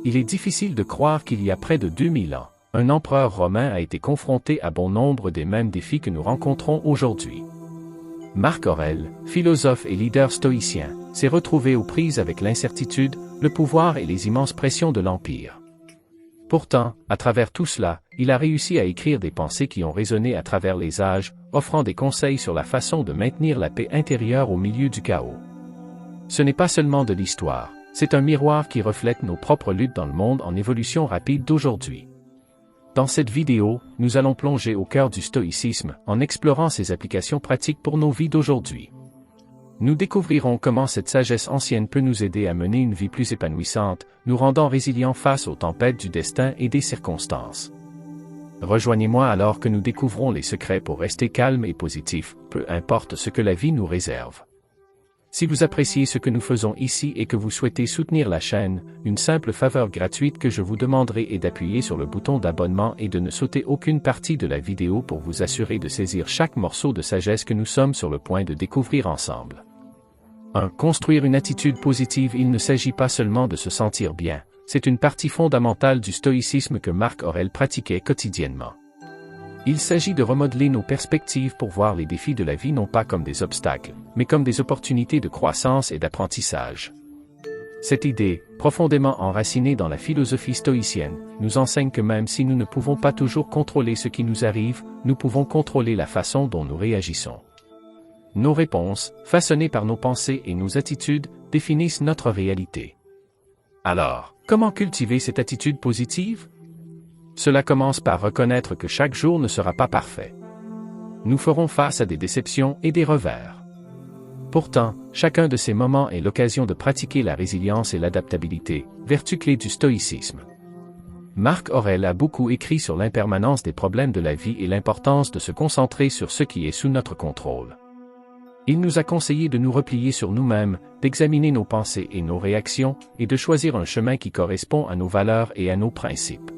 Il est difficile de croire qu'il y a près de 2000 ans, un empereur romain a été confronté à bon nombre des mêmes défis que nous rencontrons aujourd'hui. Marc Aurèle, philosophe et leader stoïcien, s'est retrouvé aux prises avec l'incertitude, le pouvoir et les immenses pressions de l'Empire. Pourtant, à travers tout cela, il a réussi à écrire des pensées qui ont résonné à travers les âges, offrant des conseils sur la façon de maintenir la paix intérieure au milieu du chaos. Ce n'est pas seulement de l'histoire, c'est un miroir qui reflète nos propres luttes dans le monde en évolution rapide d'aujourd'hui. Dans cette vidéo, nous allons plonger au cœur du stoïcisme en explorant ses applications pratiques pour nos vies d'aujourd'hui. Nous découvrirons comment cette sagesse ancienne peut nous aider à mener une vie plus épanouissante, nous rendant résilients face aux tempêtes du destin et des circonstances. Rejoignez-moi alors que nous découvrons les secrets pour rester calmes et positifs, peu importe ce que la vie nous réserve. Si vous appréciez ce que nous faisons ici et que vous souhaitez soutenir la chaîne, une simple faveur gratuite que je vous demanderai est d'appuyer sur le bouton d'abonnement et de ne sauter aucune partie de la vidéo pour vous assurer de saisir chaque morceau de sagesse que nous sommes sur le point de découvrir ensemble. 1. Construire une attitude positive. Il ne s'agit pas seulement de se sentir bien, c'est une partie fondamentale du stoïcisme que Marc Aurèle pratiquait quotidiennement. Il s'agit de remodeler nos perspectives pour voir les défis de la vie non pas comme des obstacles, mais comme des opportunités de croissance et d'apprentissage. Cette idée, profondément enracinée dans la philosophie stoïcienne, nous enseigne que même si nous ne pouvons pas toujours contrôler ce qui nous arrive, nous pouvons contrôler la façon dont nous réagissons. Nos réponses, façonnées par nos pensées et nos attitudes, définissent notre réalité. Alors, comment cultiver cette attitude positive? Cela commence par reconnaître que chaque jour ne sera pas parfait. Nous ferons face à des déceptions et des revers. Pourtant, chacun de ces moments est l'occasion de pratiquer la résilience et l'adaptabilité, vertus clés du stoïcisme. Marc Aurèle a beaucoup écrit sur l'impermanence des problèmes de la vie et l'importance de se concentrer sur ce qui est sous notre contrôle. Il nous a conseillé de nous replier sur nous-mêmes, d'examiner nos pensées et nos réactions, et de choisir un chemin qui correspond à nos valeurs et à nos principes.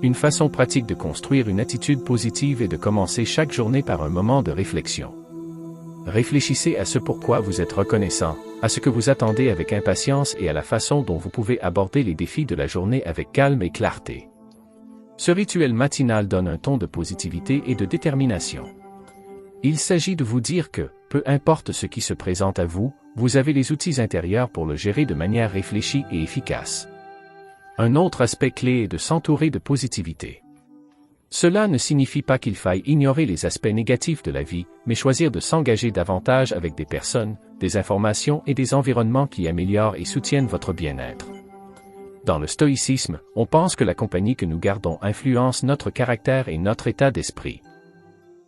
Une façon pratique de construire une attitude positive est de commencer chaque journée par un moment de réflexion. Réfléchissez à ce pourquoi vous êtes reconnaissant, à ce que vous attendez avec impatience et à la façon dont vous pouvez aborder les défis de la journée avec calme et clarté. Ce rituel matinal donne un ton de positivité et de détermination. Il s'agit de vous dire que, peu importe ce qui se présente à vous, vous avez les outils intérieurs pour le gérer de manière réfléchie et efficace. Un autre aspect clé est de s'entourer de positivité. Cela ne signifie pas qu'il faille ignorer les aspects négatifs de la vie, mais choisir de s'engager davantage avec des personnes, des informations et des environnements qui améliorent et soutiennent votre bien-être. Dans le stoïcisme, on pense que la compagnie que nous gardons influence notre caractère et notre état d'esprit.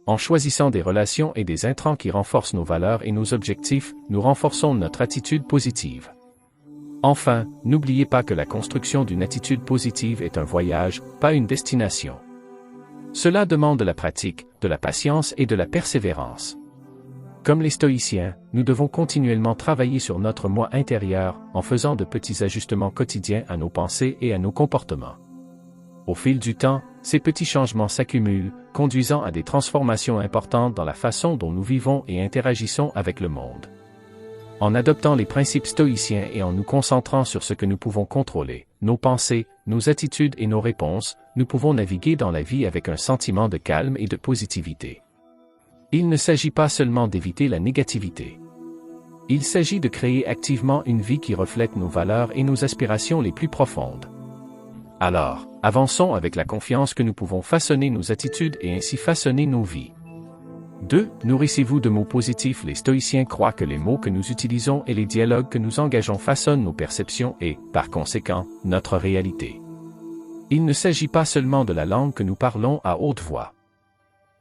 En choisissant des relations et des intrants qui renforcent nos valeurs et nos objectifs, nous renforçons notre attitude positive. Enfin, n'oubliez pas que la construction d'une attitude positive est un voyage, pas une destination. Cela demande de la pratique, de la patience et de la persévérance. Comme les stoïciens, nous devons continuellement travailler sur notre moi intérieur, en faisant de petits ajustements quotidiens à nos pensées et à nos comportements. Au fil du temps, ces petits changements s'accumulent, conduisant à des transformations importantes dans la façon dont nous vivons et interagissons avec le monde. En adoptant les principes stoïciens et en nous concentrant sur ce que nous pouvons contrôler, nos pensées, nos attitudes et nos réponses, nous pouvons naviguer dans la vie avec un sentiment de calme et de positivité. Il ne s'agit pas seulement d'éviter la négativité. Il s'agit de créer activement une vie qui reflète nos valeurs et nos aspirations les plus profondes. Alors, avançons avec la confiance que nous pouvons façonner nos attitudes et ainsi façonner nos vies. 2. Nourrissez-vous de mots positifs. Les stoïciens croient que les mots que nous utilisons et les dialogues que nous engageons façonnent nos perceptions et, par conséquent, notre réalité. Il ne s'agit pas seulement de la langue que nous parlons à haute voix.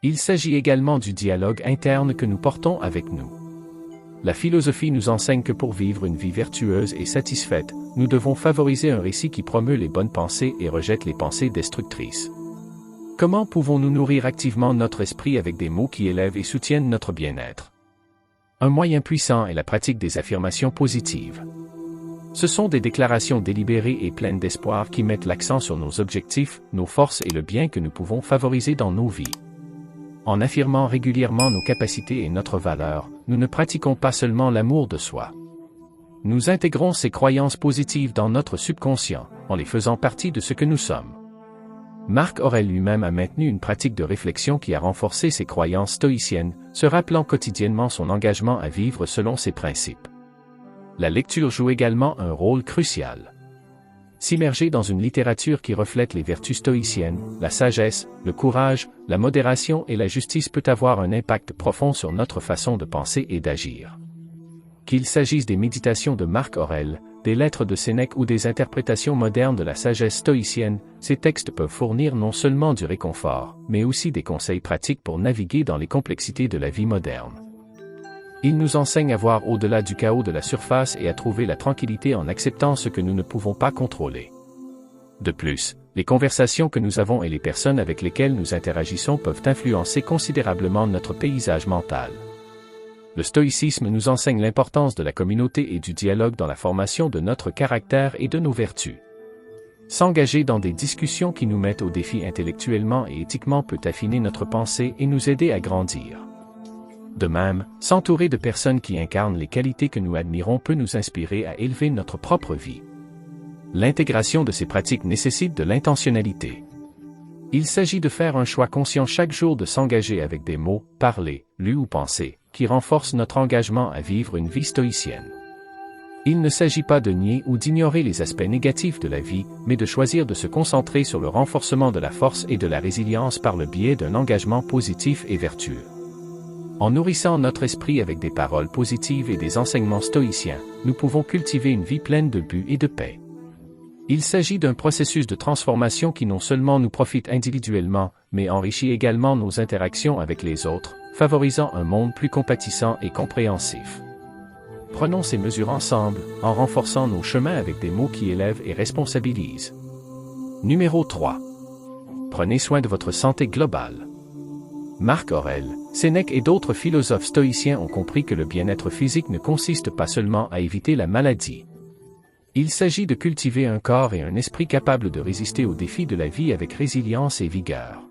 Il s'agit également du dialogue interne que nous portons avec nous. La philosophie nous enseigne que pour vivre une vie vertueuse et satisfaite, nous devons favoriser un récit qui promeut les bonnes pensées et rejette les pensées destructrices. Comment pouvons-nous nourrir activement notre esprit avec des mots qui élèvent et soutiennent notre bien-être? Un moyen puissant est la pratique des affirmations positives. Ce sont des déclarations délibérées et pleines d'espoir qui mettent l'accent sur nos objectifs, nos forces et le bien que nous pouvons favoriser dans nos vies. En affirmant régulièrement nos capacités et notre valeur, nous ne pratiquons pas seulement l'amour de soi. Nous intégrons ces croyances positives dans notre subconscient, en les faisant partie de ce que nous sommes. Marc Aurèle lui-même a maintenu une pratique de réflexion qui a renforcé ses croyances stoïciennes, se rappelant quotidiennement son engagement à vivre selon ses principes. La lecture joue également un rôle crucial. S'immerger dans une littérature qui reflète les vertus stoïciennes, la sagesse, le courage, la modération et la justice peut avoir un impact profond sur notre façon de penser et d'agir. Qu'il s'agisse des méditations de Marc Aurèle, des lettres de Sénèque ou des interprétations modernes de la sagesse stoïcienne, ces textes peuvent fournir non seulement du réconfort, mais aussi des conseils pratiques pour naviguer dans les complexités de la vie moderne. Ils nous enseignent à voir au-delà du chaos de la surface et à trouver la tranquillité en acceptant ce que nous ne pouvons pas contrôler. De plus, les conversations que nous avons et les personnes avec lesquelles nous interagissons peuvent influencer considérablement notre paysage mental. Le stoïcisme nous enseigne l'importance de la communauté et du dialogue dans la formation de notre caractère et de nos vertus. S'engager dans des discussions qui nous mettent au défi intellectuellement et éthiquement peut affiner notre pensée et nous aider à grandir. De même, s'entourer de personnes qui incarnent les qualités que nous admirons peut nous inspirer à élever notre propre vie. L'intégration de ces pratiques nécessite de l'intentionnalité. Il s'agit de faire un choix conscient chaque jour de s'engager avec des mots, parlés, lus ou pensés, qui renforcent notre engagement à vivre une vie stoïcienne. Il ne s'agit pas de nier ou d'ignorer les aspects négatifs de la vie, mais de choisir de se concentrer sur le renforcement de la force et de la résilience par le biais d'un engagement positif et vertueux. En nourrissant notre esprit avec des paroles positives et des enseignements stoïciens, nous pouvons cultiver une vie pleine de but et de paix. Il s'agit d'un processus de transformation qui non seulement nous profite individuellement, mais enrichit également nos interactions avec les autres, favorisant un monde plus compatissant et compréhensif. Prenons ces mesures ensemble, en renforçant nos chemins avec des mots qui élèvent et responsabilisent. Numéro 3. Prenez soin de votre santé globale. Marc Aurèle, Sénèque et d'autres philosophes stoïciens ont compris que le bien-être physique ne consiste pas seulement à éviter la maladie. Il s'agit de cultiver un corps et un esprit capables de résister aux défis de la vie avec résilience et vigueur.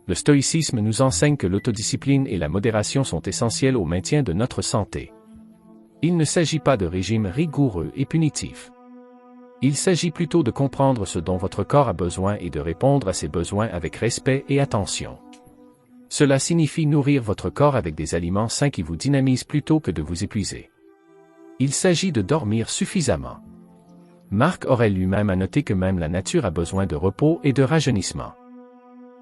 Le stoïcisme nous enseigne que l'autodiscipline et la modération sont essentielles au maintien de notre santé. Il ne s'agit pas de régime rigoureux et punitif. Il s'agit plutôt de comprendre ce dont votre corps a besoin et de répondre à ses besoins avec respect et attention. Cela signifie nourrir votre corps avec des aliments sains qui vous dynamisent plutôt que de vous épuiser. Il s'agit de dormir suffisamment. Marc Aurèle lui-même a noté que même la nature a besoin de repos et de rajeunissement.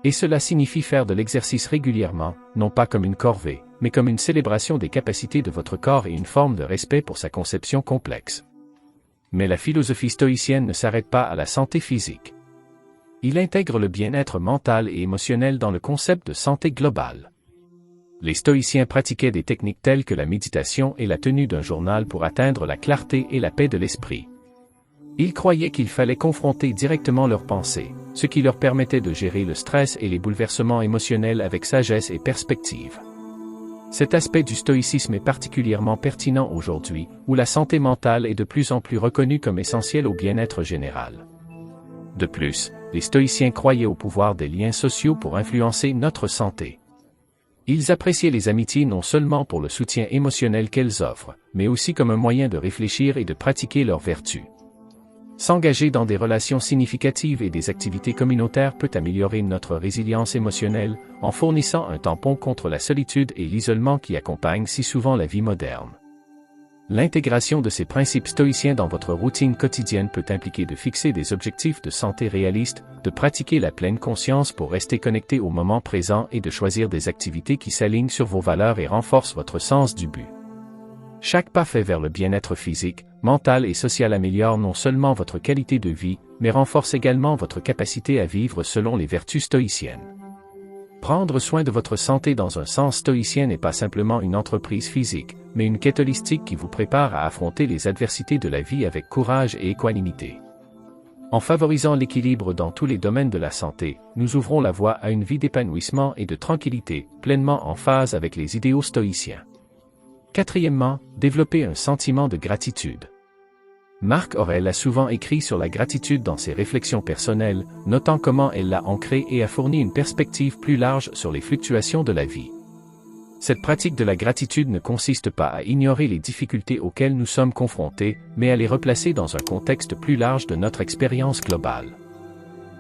Et cela signifie faire de l'exercice régulièrement, non pas comme une corvée, mais comme une célébration des capacités de votre corps et une forme de respect pour sa conception complexe. Mais la philosophie stoïcienne ne s'arrête pas à la santé physique. Il intègre le bien-être mental et émotionnel dans le concept de santé globale. Les stoïciens pratiquaient des techniques telles que la méditation et la tenue d'un journal pour atteindre la clarté et la paix de l'esprit. Ils croyaient qu'il fallait confronter directement leurs pensées, ce qui leur permettait de gérer le stress et les bouleversements émotionnels avec sagesse et perspective. Cet aspect du stoïcisme est particulièrement pertinent aujourd'hui, où la santé mentale est de plus en plus reconnue comme essentielle au bien-être général. De plus, les stoïciens croyaient au pouvoir des liens sociaux pour influencer notre santé. Ils appréciaient les amitiés non seulement pour le soutien émotionnel qu'elles offrent, mais aussi comme un moyen de réfléchir et de pratiquer leurs vertus. S'engager dans des relations significatives et des activités communautaires peut améliorer notre résilience émotionnelle, en fournissant un tampon contre la solitude et l'isolement qui accompagnent si souvent la vie moderne. L'intégration de ces principes stoïciens dans votre routine quotidienne peut impliquer de fixer des objectifs de santé réalistes, de pratiquer la pleine conscience pour rester connecté au moment présent et de choisir des activités qui s'alignent sur vos valeurs et renforcent votre sens du but. Chaque pas fait vers le bien-être physique, mental et social améliore non seulement votre qualité de vie, mais renforce également votre capacité à vivre selon les vertus stoïciennes. Prendre soin de votre santé dans un sens stoïcien n'est pas simplement une entreprise physique, mais une quête holistique qui vous prépare à affronter les adversités de la vie avec courage et équanimité. En favorisant l'équilibre dans tous les domaines de la santé, nous ouvrons la voie à une vie d'épanouissement et de tranquillité, pleinement en phase avec les idéaux stoïciens. Quatrièmement, développer un sentiment de gratitude. Marc Aurèle a souvent écrit sur la gratitude dans ses réflexions personnelles, notant comment elle l'a ancrée et a fourni une perspective plus large sur les fluctuations de la vie. Cette pratique de la gratitude ne consiste pas à ignorer les difficultés auxquelles nous sommes confrontés, mais à les replacer dans un contexte plus large de notre expérience globale.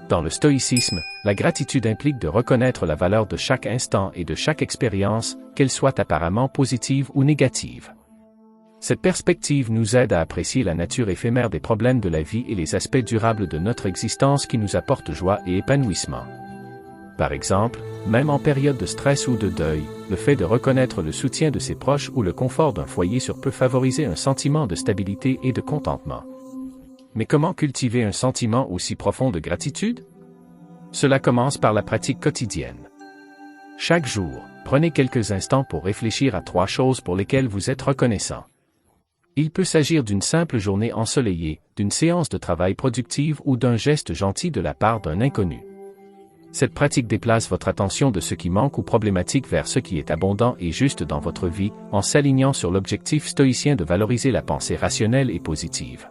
Dans le stoïcisme, la gratitude implique de reconnaître la valeur de chaque instant et de chaque expérience, qu'elle soit apparemment positive ou négative. Cette perspective nous aide à apprécier la nature éphémère des problèmes de la vie et les aspects durables de notre existence qui nous apportent joie et épanouissement. Par exemple, même en période de stress ou de deuil, le fait de reconnaître le soutien de ses proches ou le confort d'un foyer peut favoriser un sentiment de stabilité et de contentement. Mais comment cultiver un sentiment aussi profond de gratitude? Cela commence par la pratique quotidienne. Chaque jour, prenez quelques instants pour réfléchir à 3 choses pour lesquelles vous êtes reconnaissant. Il peut s'agir d'une simple journée ensoleillée, d'une séance de travail productive ou d'un geste gentil de la part d'un inconnu. Cette pratique déplace votre attention de ce qui manque ou problématique vers ce qui est abondant et juste dans votre vie, en s'alignant sur l'objectif stoïcien de valoriser la pensée rationnelle et positive.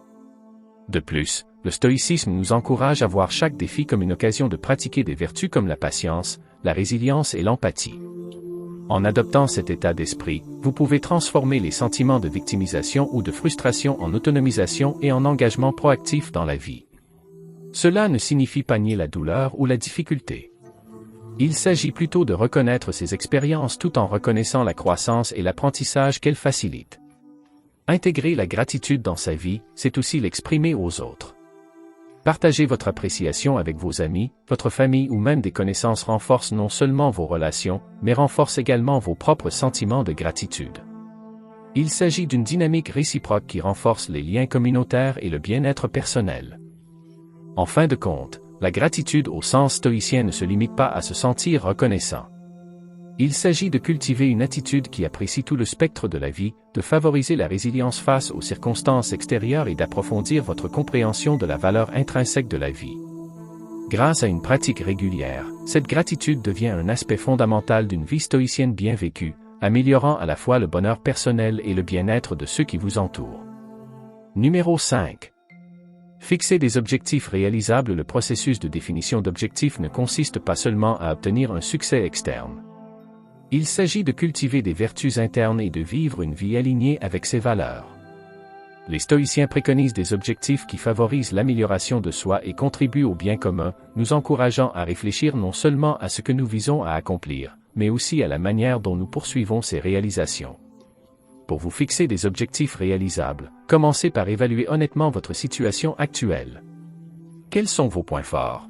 De plus, le stoïcisme nous encourage à voir chaque défi comme une occasion de pratiquer des vertus comme la patience, la résilience et l'empathie. En adoptant cet état d'esprit, vous pouvez transformer les sentiments de victimisation ou de frustration en autonomisation et en engagement proactif dans la vie. Cela ne signifie pas nier la douleur ou la difficulté. Il s'agit plutôt de reconnaître ces expériences tout en reconnaissant la croissance et l'apprentissage qu'elles facilitent. Intégrer la gratitude dans sa vie, c'est aussi l'exprimer aux autres. Partager votre appréciation avec vos amis, votre famille ou même des connaissances renforce non seulement vos relations, mais renforce également vos propres sentiments de gratitude. Il s'agit d'une dynamique réciproque qui renforce les liens communautaires et le bien-être personnel. En fin de compte, la gratitude au sens stoïcien ne se limite pas à se sentir reconnaissant. Il s'agit de cultiver une attitude qui apprécie tout le spectre de la vie, de favoriser la résilience face aux circonstances extérieures et d'approfondir votre compréhension de la valeur intrinsèque de la vie. Grâce à une pratique régulière, cette gratitude devient un aspect fondamental d'une vie stoïcienne bien vécue, améliorant à la fois le bonheur personnel et le bien-être de ceux qui vous entourent. Numéro 5. Fixer des objectifs réalisables. Le processus de définition d'objectifs ne consiste pas seulement à obtenir un succès externe. Il s'agit de cultiver des vertus internes et de vivre une vie alignée avec ses valeurs. Les stoïciens préconisent des objectifs qui favorisent l'amélioration de soi et contribuent au bien commun, nous encourageant à réfléchir non seulement à ce que nous visons à accomplir, mais aussi à la manière dont nous poursuivons ces réalisations. Pour vous fixer des objectifs réalisables, commencez par évaluer honnêtement votre situation actuelle. Quels sont vos points forts?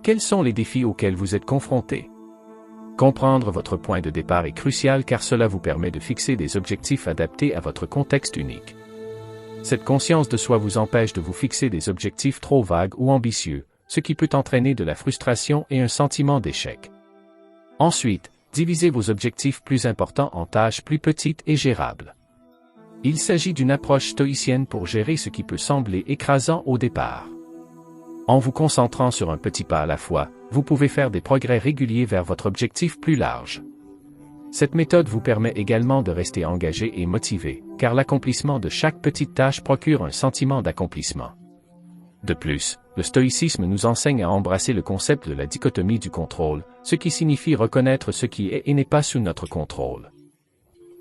Quels sont les défis auxquels vous êtes confrontés? Comprendre votre point de départ est crucial car cela vous permet de fixer des objectifs adaptés à votre contexte unique. Cette conscience de soi vous empêche de vous fixer des objectifs trop vagues ou ambitieux, ce qui peut entraîner de la frustration et un sentiment d'échec. Ensuite, divisez vos objectifs plus importants en tâches plus petites et gérables. Il s'agit d'une approche stoïcienne pour gérer ce qui peut sembler écrasant au départ. En vous concentrant sur un petit pas à la fois, vous pouvez faire des progrès réguliers vers votre objectif plus large. Cette méthode vous permet également de rester engagé et motivé, car l'accomplissement de chaque petite tâche procure un sentiment d'accomplissement. De plus, le stoïcisme nous enseigne à embrasser le concept de la dichotomie du contrôle, ce qui signifie reconnaître ce qui est et n'est pas sous notre contrôle.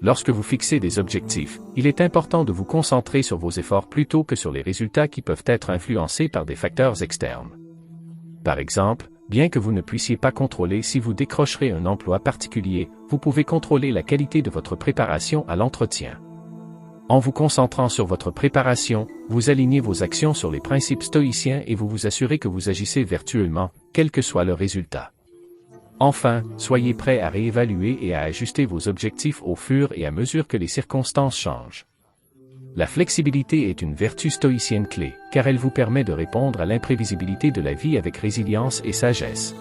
Lorsque vous fixez des objectifs, il est important de vous concentrer sur vos efforts plutôt que sur les résultats qui peuvent être influencés par des facteurs externes. Par exemple, bien que vous ne puissiez pas contrôler si vous décrocherez un emploi particulier, vous pouvez contrôler la qualité de votre préparation à l'entretien. En vous concentrant sur votre préparation, vous alignez vos actions sur les principes stoïciens et vous vous assurez que vous agissez vertueusement, quel que soit le résultat. Enfin, soyez prêt à réévaluer et à ajuster vos objectifs au fur et à mesure que les circonstances changent. La flexibilité est une vertu stoïcienne clé, car elle vous permet de répondre à l'imprévisibilité de la vie avec résilience et sagesse.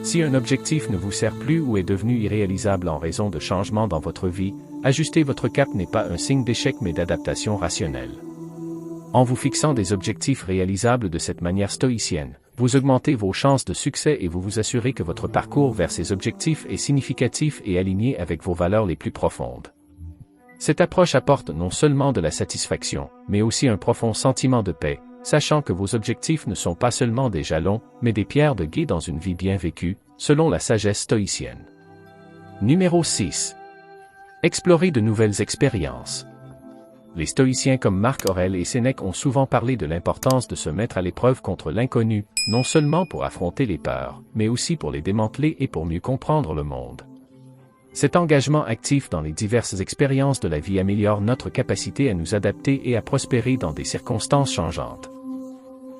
Si un objectif ne vous sert plus ou est devenu irréalisable en raison de changements dans votre vie, ajuster votre cap n'est pas un signe d'échec mais d'adaptation rationnelle. En vous fixant des objectifs réalisables de cette manière stoïcienne, vous augmentez vos chances de succès et vous vous assurez que votre parcours vers ces objectifs est significatif et aligné avec vos valeurs les plus profondes. Cette approche apporte non seulement de la satisfaction, mais aussi un profond sentiment de paix, sachant que vos objectifs ne sont pas seulement des jalons, mais des pierres de gué dans une vie bien vécue, selon la sagesse stoïcienne. Numéro 6. Explorer de nouvelles expériences. Les stoïciens comme Marc Aurèle et Sénèque ont souvent parlé de l'importance de se mettre à l'épreuve contre l'inconnu, non seulement pour affronter les peurs, mais aussi pour les démanteler et pour mieux comprendre le monde. Cet engagement actif dans les diverses expériences de la vie améliore notre capacité à nous adapter et à prospérer dans des circonstances changeantes.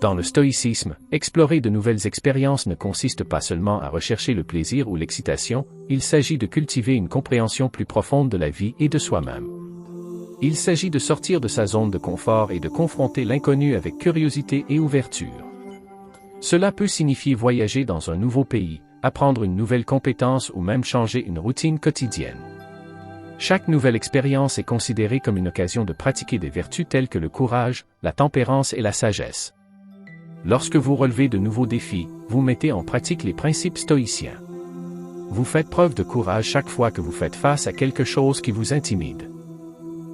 Dans le stoïcisme, explorer de nouvelles expériences ne consiste pas seulement à rechercher le plaisir ou l'excitation, il s'agit de cultiver une compréhension plus profonde de la vie et de soi-même. Il s'agit de sortir de sa zone de confort et de confronter l'inconnu avec curiosité et ouverture. Cela peut signifier voyager dans un nouveau pays, apprendre une nouvelle compétence ou même changer une routine quotidienne. Chaque nouvelle expérience est considérée comme une occasion de pratiquer des vertus telles que le courage, la tempérance et la sagesse. Lorsque vous relevez de nouveaux défis, vous mettez en pratique les principes stoïciens. Vous faites preuve de courage chaque fois que vous faites face à quelque chose qui vous intimide.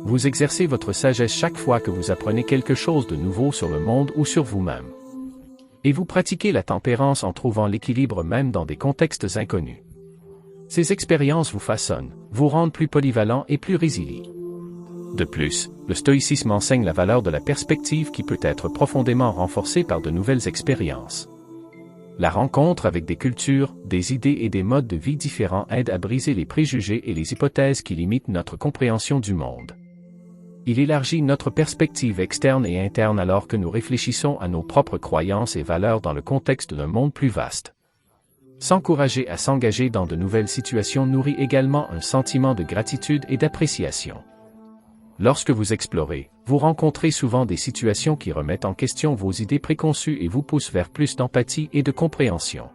Vous exercez votre sagesse chaque fois que vous apprenez quelque chose de nouveau sur le monde ou sur vous-même. Et vous pratiquez la tempérance en trouvant l'équilibre même dans des contextes inconnus. Ces expériences vous façonnent, vous rendent plus polyvalent et plus résilient. De plus, le stoïcisme enseigne la valeur de la perspective qui peut être profondément renforcée par de nouvelles expériences. La rencontre avec des cultures, des idées et des modes de vie différents aide à briser les préjugés et les hypothèses qui limitent notre compréhension du monde. Il élargit notre perspective externe et interne alors que nous réfléchissons à nos propres croyances et valeurs dans le contexte d'un monde plus vaste. S'encourager à s'engager dans de nouvelles situations nourrit également un sentiment de gratitude et d'appréciation. Lorsque vous explorez, vous rencontrez souvent des situations qui remettent en question vos idées préconçues et vous poussent vers plus d'empathie et de compréhension.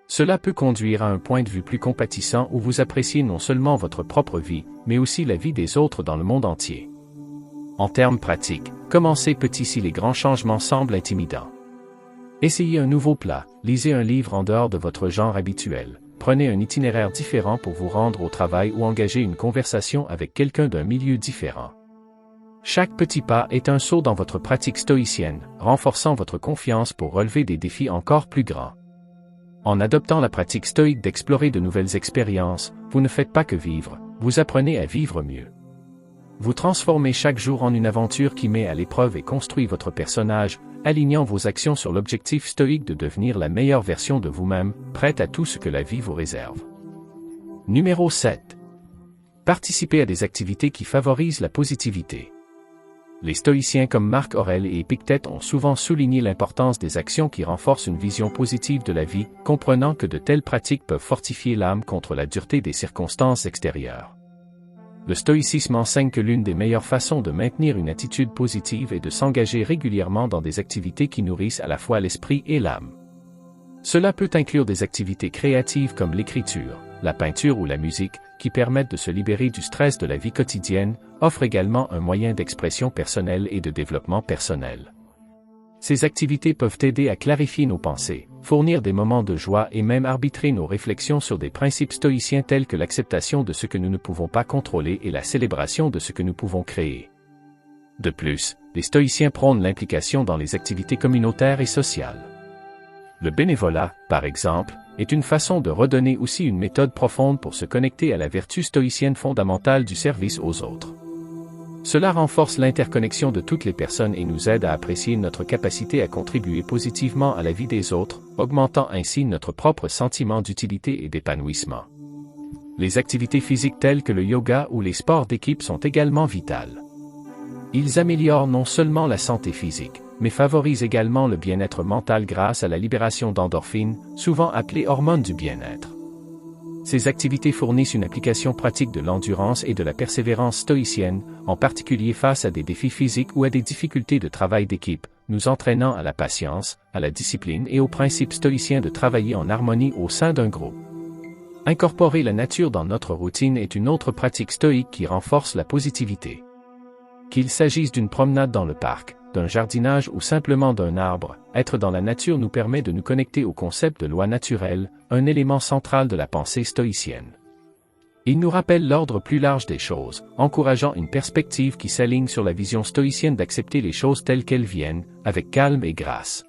Cela peut conduire à un point de vue plus compatissant où vous appréciez non seulement votre propre vie, mais aussi la vie des autres dans le monde entier. En termes pratiques, commencez petit si les grands changements semblent intimidants. Essayez un nouveau plat, lisez un livre en dehors de votre genre habituel, prenez un itinéraire différent pour vous rendre au travail ou engagez une conversation avec quelqu'un d'un milieu différent. Chaque petit pas est un saut dans votre pratique stoïcienne, renforçant votre confiance pour relever des défis encore plus grands. En adoptant la pratique stoïque d'explorer de nouvelles expériences, vous ne faites pas que vivre, vous apprenez à vivre mieux. Vous transformez chaque jour en une aventure qui met à l'épreuve et construit votre personnage, alignant vos actions sur l'objectif stoïque de devenir la meilleure version de vous-même, prête à tout ce que la vie vous réserve. Numéro 7. Participez à des activités qui favorisent la positivité. Les stoïciens comme Marc Aurèle et Épictète ont souvent souligné l'importance des actions qui renforcent une vision positive de la vie, comprenant que de telles pratiques peuvent fortifier l'âme contre la dureté des circonstances extérieures. Le stoïcisme enseigne que l'une des meilleures façons de maintenir une attitude positive est de s'engager régulièrement dans des activités qui nourrissent à la fois l'esprit et l'âme. Cela peut inclure des activités créatives comme l'écriture, la peinture ou la musique, qui permettent de se libérer du stress de la vie quotidienne, offrent également un moyen d'expression personnelle et de développement personnel. Ces activités peuvent aider à clarifier nos pensées, fournir des moments de joie et même arbitrer nos réflexions sur des principes stoïciens tels que l'acceptation de ce que nous ne pouvons pas contrôler et la célébration de ce que nous pouvons créer. De plus, les stoïciens prônent l'implication dans les activités communautaires et sociales. Le bénévolat, par exemple, est une façon de redonner aussi une méthode profonde pour se connecter à la vertu stoïcienne fondamentale du service aux autres. Cela renforce l'interconnexion de toutes les personnes et nous aide à apprécier notre capacité à contribuer positivement à la vie des autres, augmentant ainsi notre propre sentiment d'utilité et d'épanouissement. Les activités physiques telles que le yoga ou les sports d'équipe sont également vitales. Ils améliorent non seulement la santé physique, mais favorisent également le bien-être mental grâce à la libération d'endorphines, souvent appelées hormones du bien-être. Ces activités fournissent une application pratique de l'endurance et de la persévérance stoïcienne, en particulier face à des défis physiques ou à des difficultés de travail d'équipe, nous entraînant à la patience, à la discipline et au principe stoïcien de travailler en harmonie au sein d'un groupe. Incorporer la nature dans notre routine est une autre pratique stoïque qui renforce la positivité. Qu'il s'agisse d'une promenade dans le parc, d'un jardinage ou simplement d'un arbre, être dans la nature nous permet de nous connecter au concept de loi naturelle, un élément central de la pensée stoïcienne. Il nous rappelle l'ordre plus large des choses, encourageant une perspective qui s'aligne sur la vision stoïcienne d'accepter les choses telles qu'elles viennent, avec calme et grâce.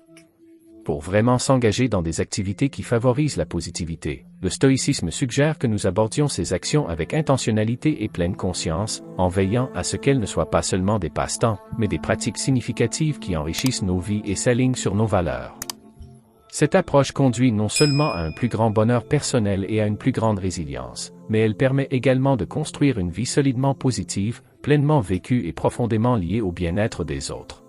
Pour vraiment s'engager dans des activités qui favorisent la positivité, le stoïcisme suggère que nous abordions ces actions avec intentionnalité et pleine conscience, en veillant à ce qu'elles ne soient pas seulement des passe-temps, mais des pratiques significatives qui enrichissent nos vies et s'alignent sur nos valeurs. Cette approche conduit non seulement à un plus grand bonheur personnel et à une plus grande résilience, mais elle permet également de construire une vie solidement positive, pleinement vécue et profondément liée au bien-être des autres.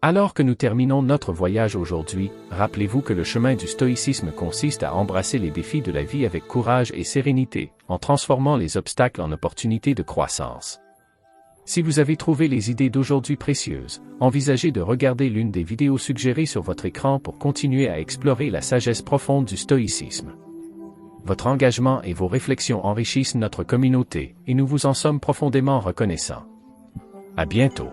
Alors que nous terminons notre voyage aujourd'hui, rappelez-vous que le chemin du stoïcisme consiste à embrasser les défis de la vie avec courage et sérénité, en transformant les obstacles en opportunités de croissance. Si vous avez trouvé les idées d'aujourd'hui précieuses, envisagez de regarder l'une des vidéos suggérées sur votre écran pour continuer à explorer la sagesse profonde du stoïcisme. Votre engagement et vos réflexions enrichissent notre communauté, et nous vous en sommes profondément reconnaissants. À bientôt.